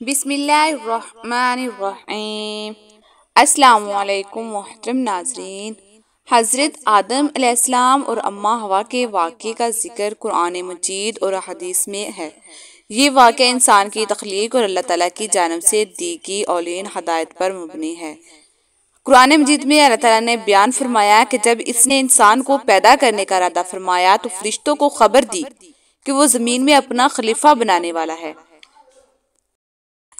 बिस्मिल्लाहिर्रहमानिर्रहीम। अस्सलामुअलैकुम मोहतरम नाजरीन। हज़रत आदम अलैहिस्सलाम और अम्मा हवा के वाक़े का जिक्र कुरान मजीद और हदीस में है। ये वाक़या इंसान की तख्लीक और अल्लाह ताला की जानब से दी गई औलीन हदायत पर मुबनी है। कुरान मजीद में अल्लाह ताला ने बयान फरमाया कि जब इसने इंसान को पैदा करने का इरादा फरमाया तो फरिश्तों को खबर दी कि वो ज़मीन में अपना खलीफा बनाने वाला है।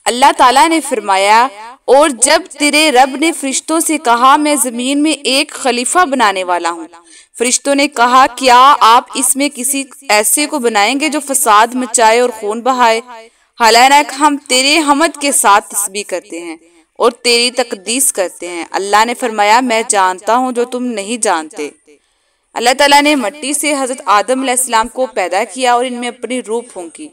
अल्लाह ताला ने फरमाया, और जब तेरे रब ने फरिश्तों से कहा मैं जमीन में एक खलीफा बनाने वाला हूँ, फरिश्तों ने कहा क्या आप इसमें किसी ऐसे को बनाएंगे जो फसाद मचाए और खून बहाए। हालांकि हम तेरे हमद के साथ तस्बीह करते हैं और तेरी तकदीस करते हैं। अल्लाह ने फरमाया मैं जानता हूँ जो तुम नहीं जानते। अल्लाह ताला ने मिट्टी से हजरत आदम अलैहिस्सलाम को पैदा किया और इनमें अपनी रूह फूंकी।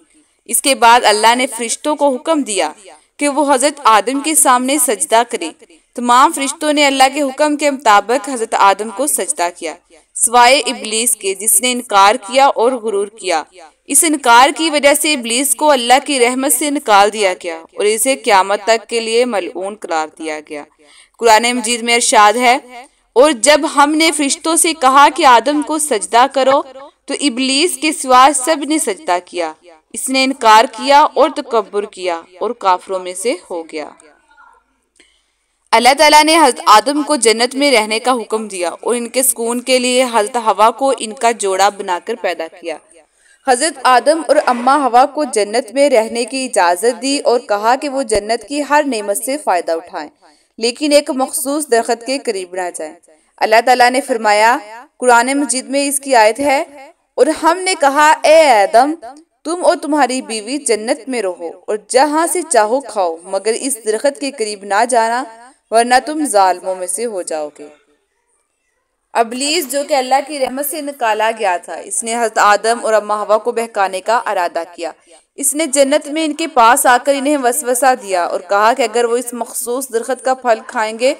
इसके बाद अल्लाह ने फरिश्तों को हुक्म दिया कि वो हजरत आदम के सामने सजदा करें। तमाम फरिश्तों ने अल्लाह के हुक्म के मुताबिक हजरत आदम को सजदा किया, सिवाय इब्लीस के जिसने इनकार किया और गुरूर किया। इस इनकार की वजह से इब्लीस को अल्लाह की रहमत से निकाल दिया गया और इसे क़यामत तक के लिए मलऊन करार दिया गया। कुरान मजीद में इरशाद है, और जब हमने फरिश्तों से कहा कि आदम को सजदा करो तो इब्लीस के सिवा सब ने सजदा किया। इसने इनकार किया और तकब्बुर किया और काफिरों में से हो गया। अल्लाह ताला ने हज़रत आदम को जन्नत में रहने का हुक्म दिया और इनके सुकून के लिए हज़रत हवा को इनका जोड़ा बनाकर पैदा किया। हज़रत आदम और अम्मा हवा को जन्नत में रहने की इजाज़त दी और कहा कि वो जन्नत की हर नेमत से फ़ायदा उठाएं, लेकिन एक मखसूस दरख्त के करीब ना जाएं। अल्लाह ताला ने फरमाया, कुरान मजीद में इसकी आयत है, और हमने कहा ए आदम तुम और तुम्हारी बीवी जन्नत में रहो और जहाँ से चाहो खाओ, मगर इस दरख्त के करीब ना जाना वरना तुम जालिमों में से हो जाओगे। इब्लीस जो कि अल्लाह की रहमत से निकाला गया था, इसने हज़रत आदम और अम्मा हवा को बहकाने का इरादा किया। इसने जन्नत में इनके पास आकर इन्हें वसवसा दिया और कहा कि अगर वो इस मखसूस दरख्त का फल खाएंगे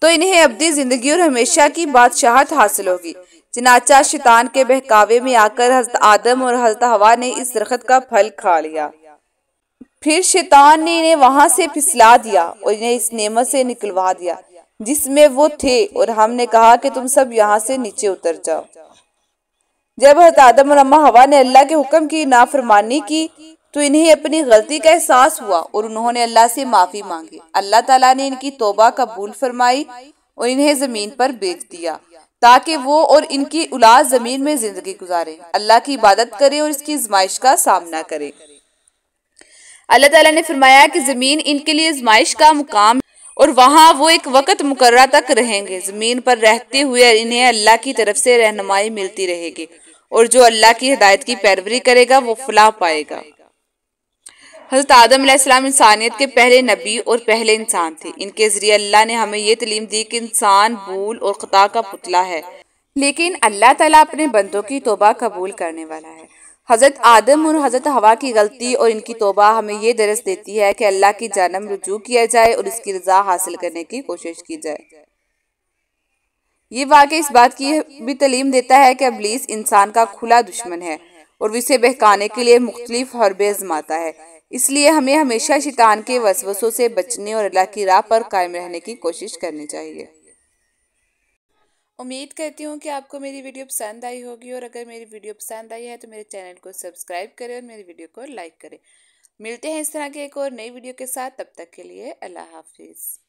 तो इन्हें अब्दी जिंदगी और हमेशा की बादशाहत हासिल होगी। चनाचा शैतान के बहकावे में आकर हज़रत आदम और हज़रत हवा ने इस दरख्त का फल खा लिया। फिर शैतान ने इन्हें वहां से फिसला दिया और इन्हें इस नेमत से निकलवा दिया जिसमें वो थे, और हमने कहा कि तुम सब यहाँ से नीचे उतर जाओ। जब हज़रत आदम और अम्मा हवा ने अल्लाह के हुक्म की नाफरमानी की तो इन्हें अपनी गलती का एहसास हुआ और उन्होंने अल्लाह से माफी मांगी। अल्लाह ताला ने इनकी तौबा कबूल फरमाई और इन्हें जमीन पर बेच दिया ताकि वो और इनकी औलाद जमीन में जिंदगी गुजारे, अल्लाह की इबादत करे और इसकी आजमाइश का सामना करे। अल्लाह ताला ने फरमाया कि जमीन इनके लिए आजमाइश का मुकाम और वहाँ वो एक वक्त मुकर्रर तक रहेंगे। जमीन पर रहते हुए इन्हें अल्लाह की तरफ से रहनुमाई मिलती रहेगी और जो अल्लाह की हिदायत की पैरवी करेगा वो फलाह पाएगा। हज़रत आदम अलैहिस्सलाम इंसानियत के पहले नबी और पहले इंसान थे। इनके जरिए अल्लाह ने हमें ये तालीम दी कि इंसान भूल और खता का पुतला है, लेकिन अल्लाह ताला अपने बंदों की तौबा कबूल करने वाला है। हज़रत आदम और हज़रत हवा की गलती और इनकी तौबा हमें ये दरस देती है कि अल्लाह की जानब रुजू किया जाए और इसकी रजा हासिल करने की कोशिश की जाए। ये वाक़या इस बात की भी तालीम देता है कि इब्लीस इंसान का खुला दुश्मन है और इसे बहकाने के लिए मुख्तलिफ हरबे आजमाता है। इसलिए हमें हमेशा शैतान के वसवसों से बचने और अल्लाह की राह पर कायम रहने की कोशिश करनी चाहिए। उम्मीद करती हूँ कि आपको मेरी वीडियो पसंद आई होगी, और अगर मेरी वीडियो पसंद आई है तो मेरे चैनल को सब्सक्राइब करें और मेरी वीडियो को लाइक करें। मिलते हैं इस तरह के एक और नई वीडियो के साथ, तब तक के लिए अल्लाह हाफिज़।